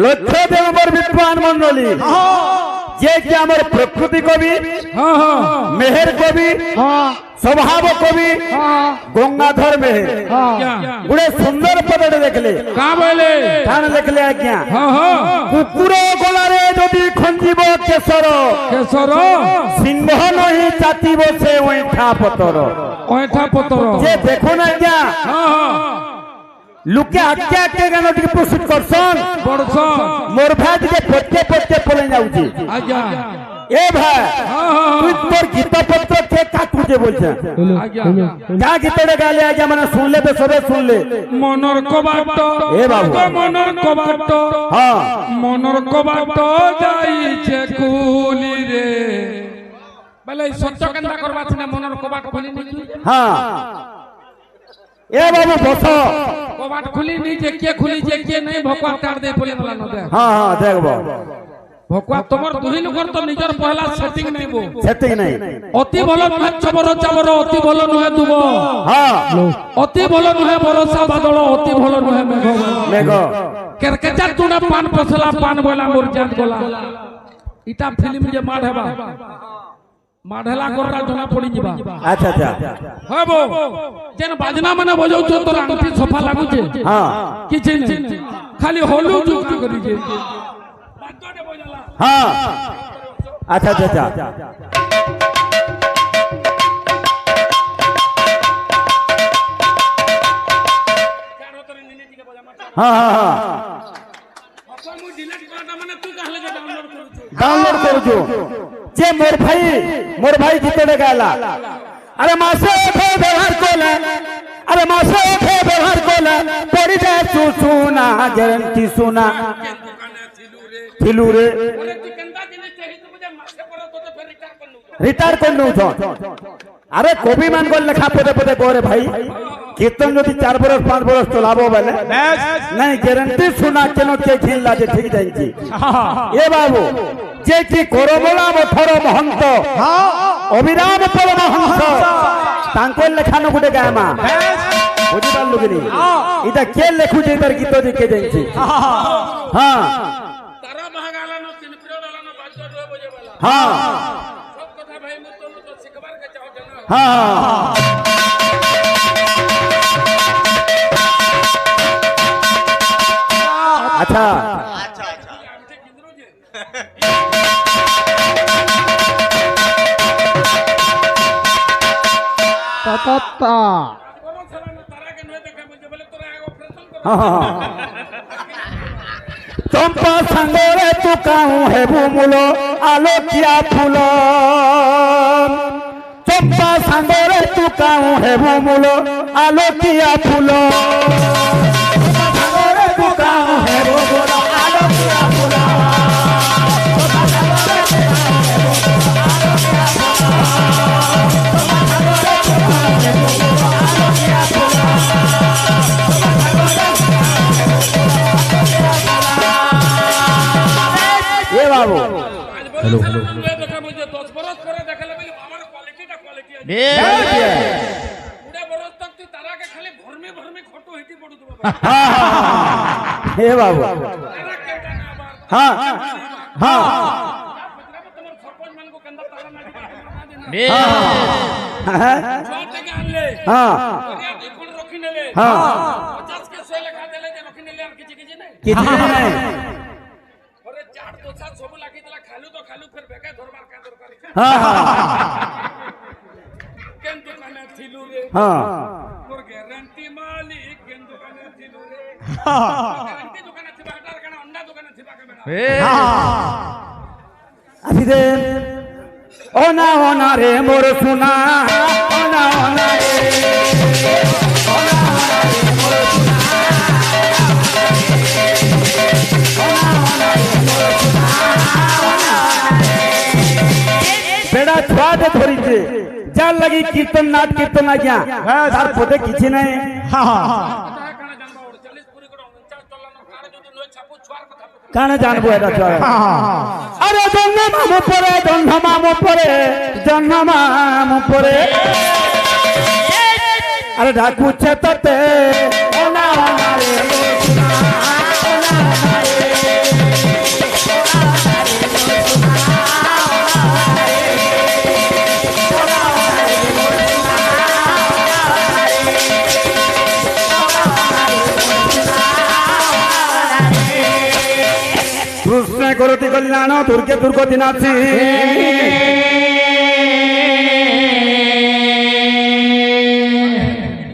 লক্ষ্য দেবর বিদ্বান মন্ডলী যে কি আমার প্রকৃতি কবি, মেহের কবি, স্বভাব কবি গঙ্গাধর মেহের গুড়ে সুন্দর পদে দেখলে কান লেখলে আজ্ঞা কুকুর গলারে যদি খঞ্জিব কেশর কেশর সিংহ নহি চাতিব সে ওইঠা পতর যে দেখুন আজ্ঞা লুকে আজ্ঞা আজ্ঞা গান টিকে প্রস্তুত করছন মোর ভাই টিকে পটকে পটকে পলে যাউছি এ ভাই তুই তোর গীত পত্র কে কাকুছে বলছে কা গীতটা গালে আজ্ঞা মানে শুনলে তো সবে শুনলে মনর কবাট এ বাবু মনর কবাট হ্যাঁ মনর কবাট যাইছে খুলি রে বলে সত্য কেন্দা করবা না মনর কবাট খুলি নি হ্যাঁ এ বাবু বস কবাট খুলি নি যে কে খুলি যে কে নাই ভকওয়া কাট দে বলে না দে হ্যাঁ হ্যাঁ দেখব ভকওয়া তোমার দুই লোকর তো নিজর পহলা সেটিং নাইবো সেটিং নাই অতি ভালো নহে চবর চাবর অতি ভালো নহে দুব হ্যাঁ অতি ভালো নহে বরসা বাদল অতি ভালো নহে মেঘ মেঘ কেরকেচার তুনা পান পছলা পান বলা মোর জাত গলা ইটা ফিল্ম যে মাড হেবা মাঢেলা কররা জনা পড়ি ଯିବା আচ্ছা আচ্ছা হবো যেন বাজনা মানে বজাউছ তোর আংটি সফা লাগুছে হ্যাঁ কিছু নাই খালি হলু যুক্তি করিছে বাদ্যতে বজালা হ্যাঁ আচ্ছা আচ্ছা আচ্ছা হ্যাঁ হ্যাঁ হ্যাঁ মু ডিলিট করটা মানে তুই কাহলে যে ডাউনলোড করছো যে মোর ভাই গীতটা গালা আরে মাসে ওঠে ব্যবহার করলে আরে মাসে ওঠে ব্যবহার করলে পড়ি যায় সুনা গ্যারান্টি সুনা থিলু রে রিটায়ার করে নৌছ আরে কবি মান গল লেখা পদে পদে করে ভাই কীর্তন যদি 4 বরস 5 বরস চলাবো বলে নাই গ্যারান্টি সুনা কেন কে খিল্লা যে ঠিক জানছি এ বাবু যে কি করমলা মথর মহন্ত অবিরাম পরমহংস তাঙ্কর লেখানো গোটে গায়মা বুঝি পারলু কি এটা কে লেখুছে তার গীত যে কে জানছি হ্যাঁ তারা ভাগালানো তিনপুরা লালানো বাদ্য দুয়ে বজে বলা হ্যাঁ সব কথা ভাই মু তো শিখবার কে চাও জানা হ্যাঁ আচ্ছা আচ্ছা আচ্ছা আমি কিন্দ্রু যে তাতা কোন ছাড়া তারা কে নয় দেখা বলছে বলে তোরা অপারেশন কর চম্পা সাঙ্গরে তু কাহু হেবু মূল আলোকিয়া ফুল চম্পা সাঙ্গরে তু কাহু হেবু মূল আলোকিয়া ফুল সাঙ্গরে তু কাহু হেবু মূল আলোকিয়া ফুল বাবু हेलो हेलो দেখা বলছে 10 বরস পরে দেখালে বলে আমার কোয়ালিটিটা কোয়ালিটি আছে পুরা বরস তক তুই তারাকে খালি ভরমে ভরমে খটো হইতি পড়ু তো বাবা হে বাবু তারা কেটা না আবার হ্যাঁ হ্যাঁ তোমার সরপঞ্চ মানকো কেন্দা তারা না হ্যাঁ ছয় টাকা আনলে হ্যাঁ আরে দুই রখি নেলে হ্যাঁ 50 কে 100 লেখা দিলে যে রখি নেলে আর কিছু কিছু নাই কিছু নাই ওরে চার তো সাত সব লাগি দিলা খালু তো খালু ফের বেকা ধরবার কা দরকার হ্যাঁ কেন দোকানে থিলু রে হ্যাঁ মোর গ্যারান্টি মালিক কেন দোকানে থিলু রে গ্যারান্টি দোকানে থিবা এটার কারণে অন্য দোকানে থিবা কে বেড়া আসিদে ওনা রে মোর সোনা ওনা রে বেড়া ছুয়াতে ধরিছে যার লাগি কীর্তন নাট কীর্তন আজ্ঞা তার পদে কিছু নাই কানে জানবো এটা চলে আরে জন্ম পরে আরে ডাকুছে তোতে ওনা রে কৃষ্ণ করতি কল্যাণ দুর্গে দুর্গতি নাচি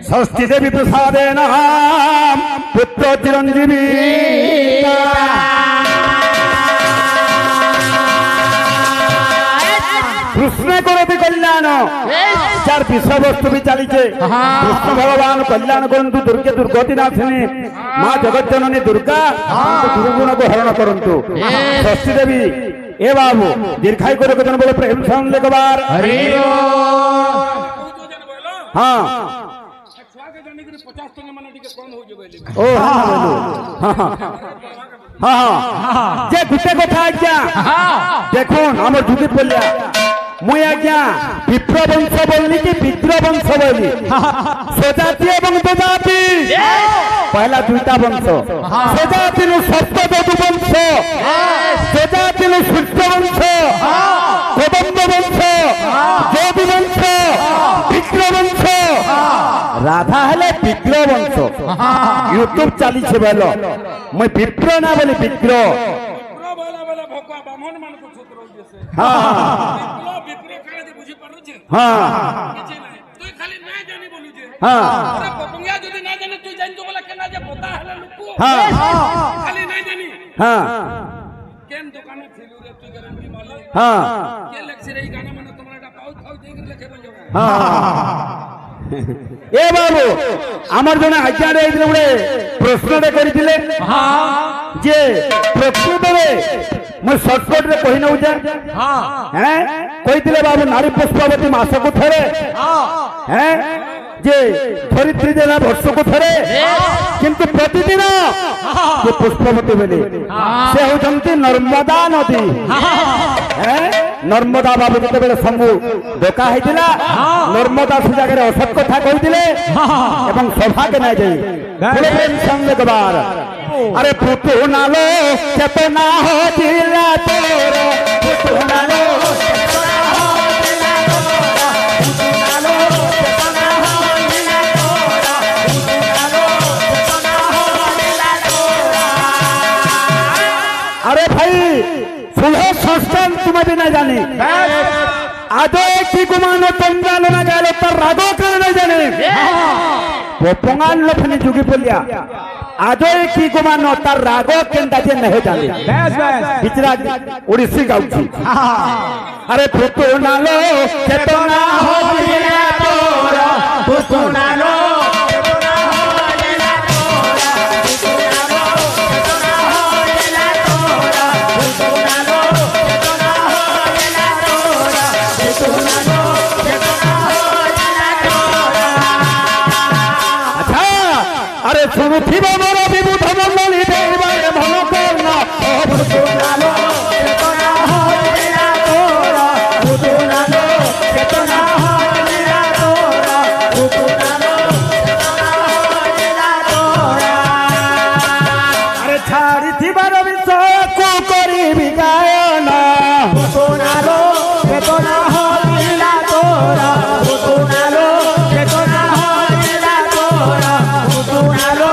ষষ্ঠী দেবী প্রসাদে নাম পুত্র চিরঞ্জীবী কৃষ্ণ করতি কল্যাণ যার বিষয়বস্তু বি চালিছে কৃষ্ণ ভগবান কল্যাণ করন্তু দুর্গে দুর্গতি নাথিনী মা জগজ্জননী দুর্গা দুর্গুণকে হরণ করন্তু ষষ্ঠী দেবী এ বাবু দীর্ঘায়ু করে কজন বলে প্রেম সঙ্গে কবার হ্যাঁ ও হ্যাঁ যে গুটে কথা আজ্ঞা দেখুন আমার যদি বললিয়া মুই আজ্ঞা বিপ্র বংশ বললি কি বিদ্র বংশ বললি স্বজাতি এবং দুজাতি পহলা দুইটা বংশ স্বজাতি সপ্তদু বংশ স্বজাতি সূর্য বংশ কদম্ব বংশ যোগী বংশ বিক্র বংশ রাধা হলে বিক্র বংশ ইউটিউব চালিছে বেল মুই বিপ্র না বলি বিক্র এ বাবু আমার জন্য আজ্ঞা দিয়েছিল গোটে প্রশ্নটা করেছিলেন যে প্রকৃতরে ମୁଁ ସର୍ଟକଟରେ କହି ନେଉଛେ କହିଥିଲେ ବାବୁ ନାରୀ ପୁଷ୍ପବତୀ ମାସକୁ ଥରେ ଯେ ଧରିତ୍ରୀ ଦେଲା ବର୍ଷକୁ ଥରେ କିନ୍ତୁ ପ୍ରତିଦିନ ଯେ ପୁଷ୍ପବତୀ ବୋଲି ସେ ହେଉଛନ୍ତି ନର୍ମଦା ନଦୀ ନର୍ମଦା ବାବୁ ଯେତେବେଳେ ସବୁ ଡକା ହେଇଥିଲା ନର୍ମଦା ସେ ଜାଗାରେ ଅସତ କଥା କହିଥିଲେ ଏବଂ ସଭାକେ ନାଇଁ ଯାଇ ସଙ୍ଗେ ଗବାର अरे पुतु नालो चेतना हो जिला तोर पुतु नालो चेतना हो जिला तोर पुतु नालो चेतना हो जिला तोर पुतु नालो चेतना हो जिला तोर अरे भाई सुनो संस्थान तुम्हें भी नहीं जानी आदो की गुमानो तंगालो ना गालो तर रागो कर नहीं जाने वो पंगाल लफनी जुगी बोलिया आजो की गुमान तार रागो केंदा जे नहीं जाने बिचरा ओडिसी गाउची अरे पुतु नालो चेतना हो जिला तोर पुतु नालो चेतना हो जिला तोर पुतु नालो चेतना हो जिला तोर पुतु नालो चेतना हो जिला तोर पुतु नालो चेतना हो जिला तोर अच्छा अरे सुनुथि बाबा विबुध मंडली देवारे भन करना पुतु नालो चेतना हो जिला तोर पुतु नालो चेतना हो जिला तोर पुतु नालो चेतना हो जिला तोर अरे छाड़ी थिबार विषय को करिबि गायन पुतु नालो चेतना हो जिला तोर पुतु नालो चेतना हो जिला तोर पुतु नालो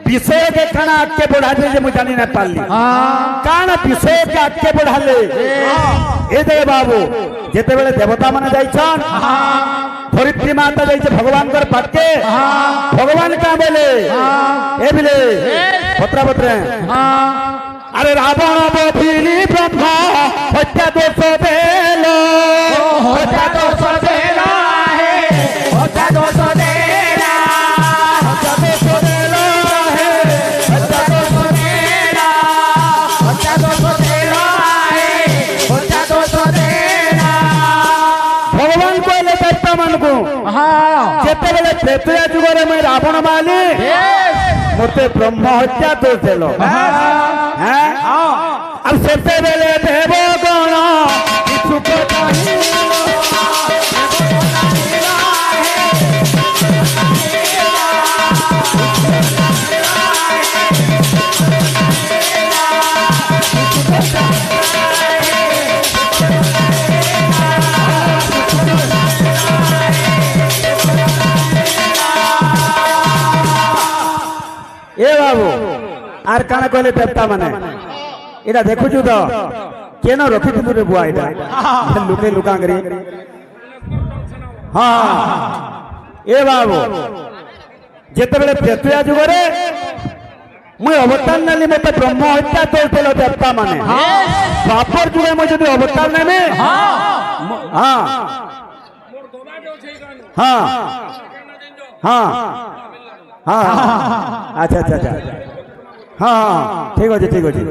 विषय के खाना आगे बढ़ा दे मुझे जानी ना पाली काना विषय के आगे बढ़ा ले ए दे बाबू जेते बेले देवता माने जाइछन धरित्री माता जाइछे भगवान कर पाटके भगवान का बोले ए बिले पत्रा पत्रे अरे रावण बोधिनी ब्रह्मा हत्या दोष देलो हत्या दोष देला है हत्या दोष देला हत्या दोष देला है हत्या दोष देला हत्या दोष देला है हत्या दोष देला भगवान कहले दत्ता मन को जेते बेले त्रेतया जुगरे मैं रावण माली मते ब्रह्म हत्या दोष देलो अब सेते बेले देवगण किछु को আর কানা কইলে দেবতা মানে এটা দেখুছু তো কেন রখিথিলু রে বুয়া এটা লুকে লুকা করি হ্যাঁ এ বাবু যেতবেলে প্রেতুয়া যুগরে মুই অবতার নেলি মতে ব্রহ্ম হত্যা করছিল দেবতা মানে বাপর যুগে মুই যদি অবতার নেবে হ্যাঁ মোর দোনা যে আছে গানো হ্যাঁ কেন দিন হ্যাঁ হ্যাঁ আচ্ছা আচ্ছা আচ্ছা হ্যাঁ ঠিক আছে ঠিক আছে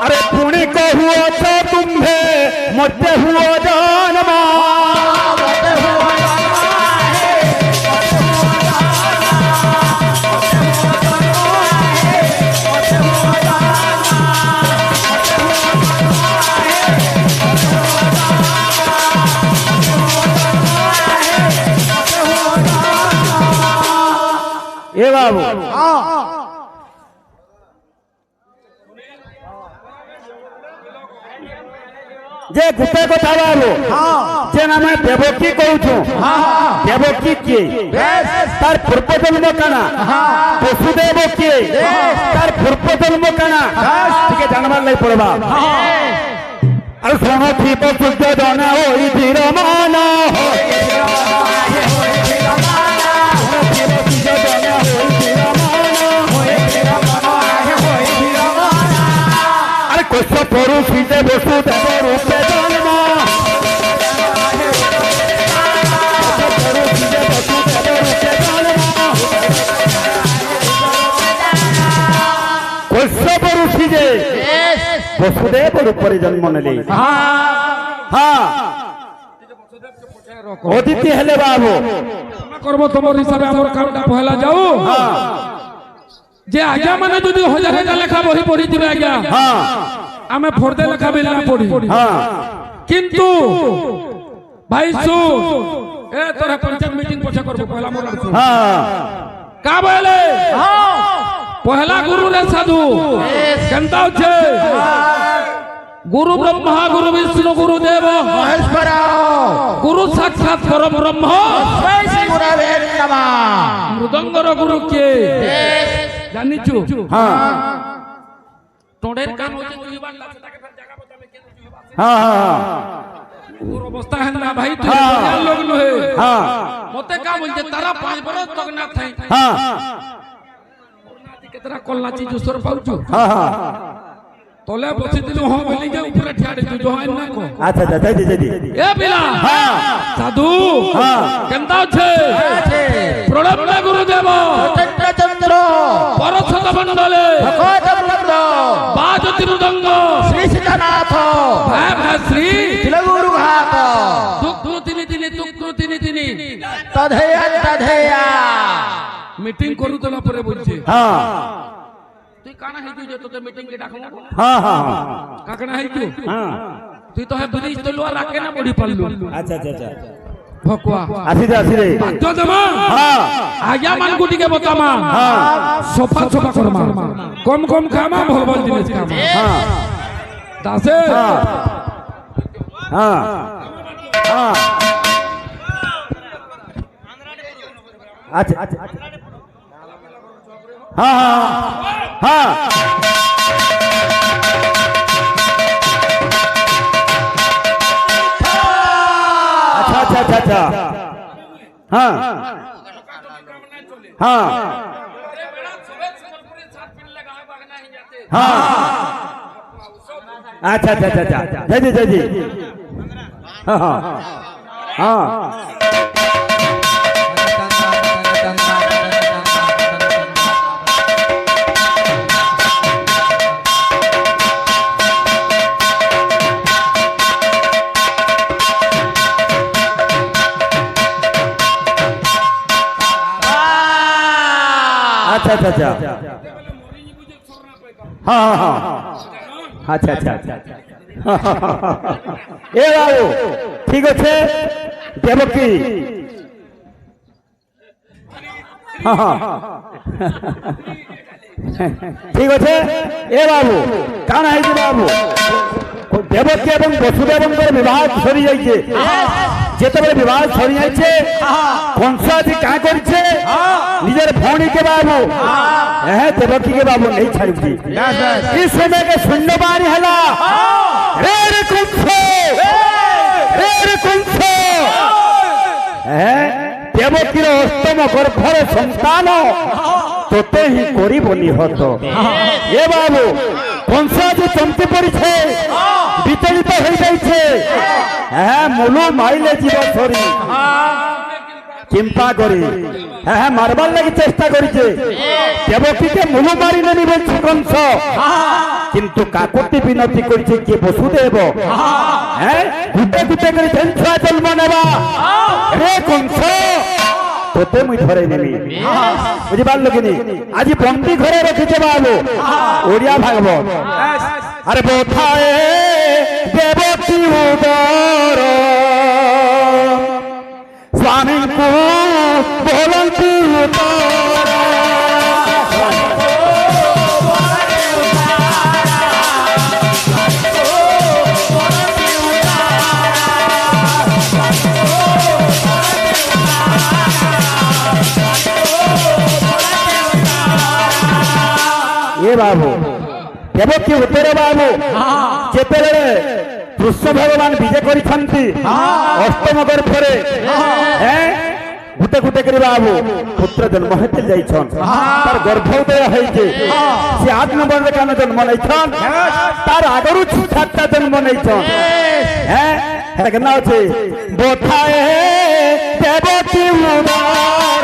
अरे पुणे को हुआ तो तुम्हें मुझे हुआ जन्मा ये बाबू जे गुटे কথা বাবু যে নামে দেবকী কইছো দেবকী কি তার পূর্বজন্ম কানা বসুদেব কি তার পূর্বজন্ম কানা ঠিক জানবার লাই পড়বা আর শোনো থিপ সূর্য জনা ওই ধীর মানা কষ্ট পরুষিতে বসুদেব রূপে জন্ম কষ্ট পরুষিতে বসুদেব রূপে জন্ম নেলি হ্যাঁ অদিতি হেলে বাবু করব তোমার হিসাবে আমার কামটা পহলা যাও যে আজ্ঞা মানে যদি হাজার হাজার লেখা বহি পড়ি দিবে আজ্ঞা হ্যাঁ আমি ফর্দে লেখা বিল না পড়ি হ্যাঁ কিন্তু ভাই সু এ তোরা পঞ্চায়েত মিটিং পছা করব পহলা মোর হ্যাঁ কা বলে পহলা গুরু রে সাধু কেনতা হচ্ছে গুরু ব্রহ্মা গুরু বিষ্ণু গুরু দেব মহেশ্বর গুরু সাক্ষাৎ পরম ব্রহ্ম মৃদঙ্গর গুরু কে জানিছু হ্যাঁ তোড়ের কাম হচ্ছে জুইবার লাগছে তাকে ফের জায়গা বতাবে কেন জুইবার হ্যাঁ হ্যাঁ ওর অবস্থা है না ভাই তুই বড় লোক নহে হ্যাঁ মতে কা বলছে তারা 5 বছর তক না থাই হ্যাঁ নাতি কেতরা কলনাচি জুসর পাউছু হ্যাঁ হ্যাঁ তলে বসি দিলু হ বলি যে উপরে ঠাড়ে তুই জহান না কো আচ্ছা আচ্ছা যাই দি এ বিলা হ্যাঁ সাধু হ্যাঁ কেনতা আছে প্রণব গুরুদেব চন্দ্র পরশত মণ্ডলে ভগবত বাজতি মৃদঙ্গ শ্রী সীতানাথ ভাই ভাই শ্রী তিলগুরু ঘাত দুঃখ তিনি তিনি দুঃখ তিনি তিনি তধেয়া মিটিং করু তোলা পরে বলছে হ্যাঁ তুই কানা হেতু যে তোতে মিটিং কে ডাকমু হ্যাঁ হ্যাঁ কাকনা হেতু হ্যাঁ তুই তো হে ব্রিজ তো লোয়া রাখে না বড়ি পারলু আচ্ছা আচ্ছা আচ্ছা ভকুয়া আসি রে তো জমা হ্যাঁ আজ্ঞা মান গুটিকে বতামা হ্যাঁ সোফা সোফা করমা কম কম খামা ভল ভল জিনিস খামা হ্যাঁ দাসে হ্যাঁ হ্যাঁ হ্যাঁ আচ্ছা আচ্ছা হ্যাঁ হ্যাঁ হ্যাঁ अच्छा अच्छा अच्छा अच्छा हाँ हाँ हाँ अच्छा अच्छा अच्छा अच्छा जय जी हाँ हाँ हाँ अच्छा अच्छा अच्छा हाँ हाँ हाँ अच्छा अच्छा अच्छा ए बाबू ठीक अच्छे देवकी हाँ हाँ ठीक अच्छे ए बाबू कान है बाबू देवकी एवं वसुदेव विवाह सरी जाइए যেতবে বিবাহ সরি যাইছে কংস আজ কাঁ করছে নিজের ভৌণীকে বাবু হ্যাঁ দেবকীকে বাবু নেই ছাড়ছি এই সময়কে শূন্য বাড়ি হেলা রে রে কংস রে রে কংস হ্যাঁ দেবকীর অষ্টম গর্ভর সন্তান তোতে হি করিব নিহত এ বাবু কংস আজ চমকি পড়ছে বিচলিত হয়ে যাইছে হ্যাঁ মুলু মাইলে জীব সরি চিন্তা করি হ্যাঁ মারবার লাগি চেষ্টা করেছে দেবকীকে মুলু মারি নেনি বলছে কংস কিন্তু কাকতি বিনতি করছে কে বসুদেব হ্যাঁ গুটে গুটে করে ছুয়া জন্ম নেবা রে কংস তোতে মুই ধরে নেবি বুঝিপারল কিনি আজ বন্দি ঘরে রেখেছে বাবু ওড়িয়া ভাগবত আরে বোথায় দেবকী উদর স্বামীଙ୍କୁ ବୋଲନ୍ତି ଏ ବାବୁ ଦେବକୀ ଉତ୍ତର ବାବୁ ଯେତେବେଳେ କୃଷ୍ଣ ଭଗବାନ ବିଜେ କରିଛନ୍ତି ଅଷ୍ଟମ ଗର୍ଭରେ গুটে গুটে করে বাবু পুত্র জন্ম হইতে যাইছন তার গর্ভোদয় হয়েছে সে 8 নম্বরে কেন জন্ম নেইছন তার আগরু 7টা জন্ম নেইছন হ্যাঁ এটা কেন আছে বোথায় দেবকী উদর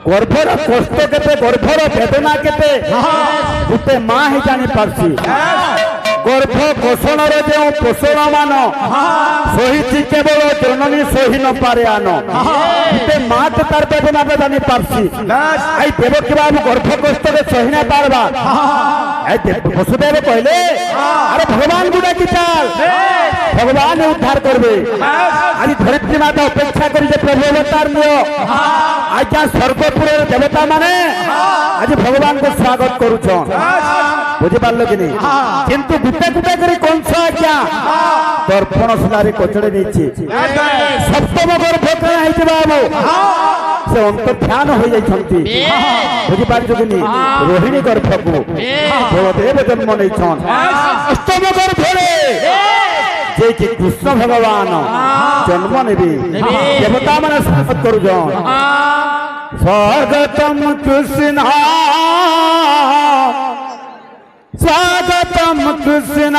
গর্ভর কষ্ট কেতে গর্ভর বেদনা কেতে গোটে মা হি জানি পারছি গর্ভ পোষণর যে পোষণ মান সহিছি কেবল জননী সহি ন পারে আন গোটে মা কে তার বেদনাটা জানি পারছি এই দেবকী বাবু গর্ভ কষ্টরে সহি না পারবা এই বসুদেব কইলে আরে ভগবান গুড়া কি চাল ভগবান উদ্ধার করবে আজ ধরিত্রী মাতা অপেক্ষা করি যে প্রভু অবতার নিও আজ্ঞা স্বর্গপুরের দেবতা মানে আজ ভগবান কে স্বাগত করুছন বুঝিপারল কি নি কিন্তু গুটে গুটে করে কংস আজ্ঞা দর্পণ সুনারে কচড়ে নিচ্ছে সপ্তম গর্ভ কেন হয়েছে বাবু সে অন্তর্ধান হয়ে যাইছন্তি বুঝিপারছ কি নি রোহিণী গর্ভকু দেবদেব জন্ম নেইছন অষ্টম গর্ভরে যে কি কৃষ্ণ ভগবান জন্ম নেবে দেবতা মানে স্বাগত করুছন স্বাগতম কৃষ্ণ স্বাগতম কৃষ্ণ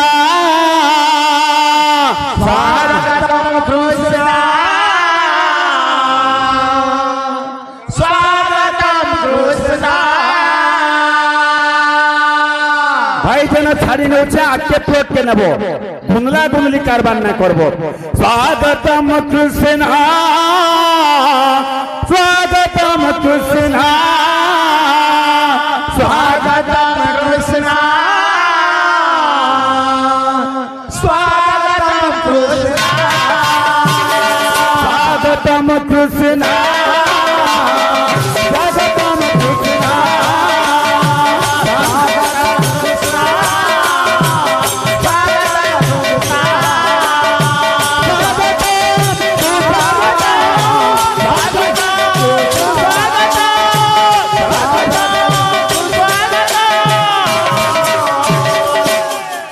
স্বাগতম কৃষ্ণ স্বাগতম কৃষ্ণ ভাই যেন ছাড়ি নেছে আজকে প্লটকে নেব গুনলা গুনলি কারবার না করব স্বাগতম কৃষ্ণ স্বাগতম কৃষ্ণ স্বাগতম কৃষ্ণ স্বাগতম কৃষ্ণ স্বাগতম কৃষ্ণ স্বাগতম কৃষ্ণ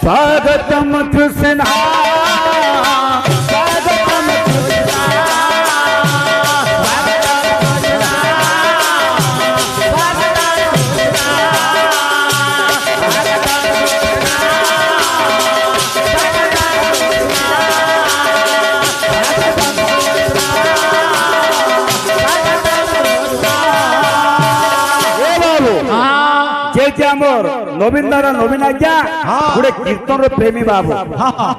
স্বাগতম কৃষ্ণ স্বাগতম কৃষ্ণ হচ্ছে আমার নবীন দ্বারা নবীন আজ্ঞা গোটে কীর্তনের প্রেমী বাবু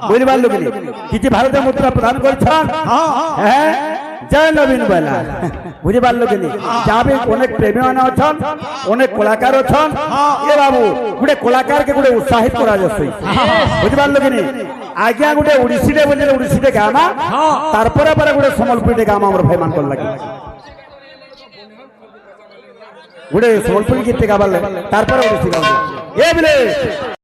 বুঝিপার কি কিছু ভারতীয় মুদ্রা প্রদান করছেন হ্যাঁ জয় নবীন বেলা বুঝিপার কি যা বি অনেক প্রেমী মানে অছন অনেক কলাকার অছন এ বাবু গোটে কলাকারকে গোটে উৎসাহিত করা যাচ্ছে বুঝিপার কি আজ্ঞা গোটে ওড়িশিটে বললে ওড়িশিটে গামা তারপরে পরে গোটে সম্বলপুরীতে গামা আমার ভাই মানকর লাগে গোটে সম্বলপুরী গীত গাবার তারপরে ওড়িশি গাব এ বলে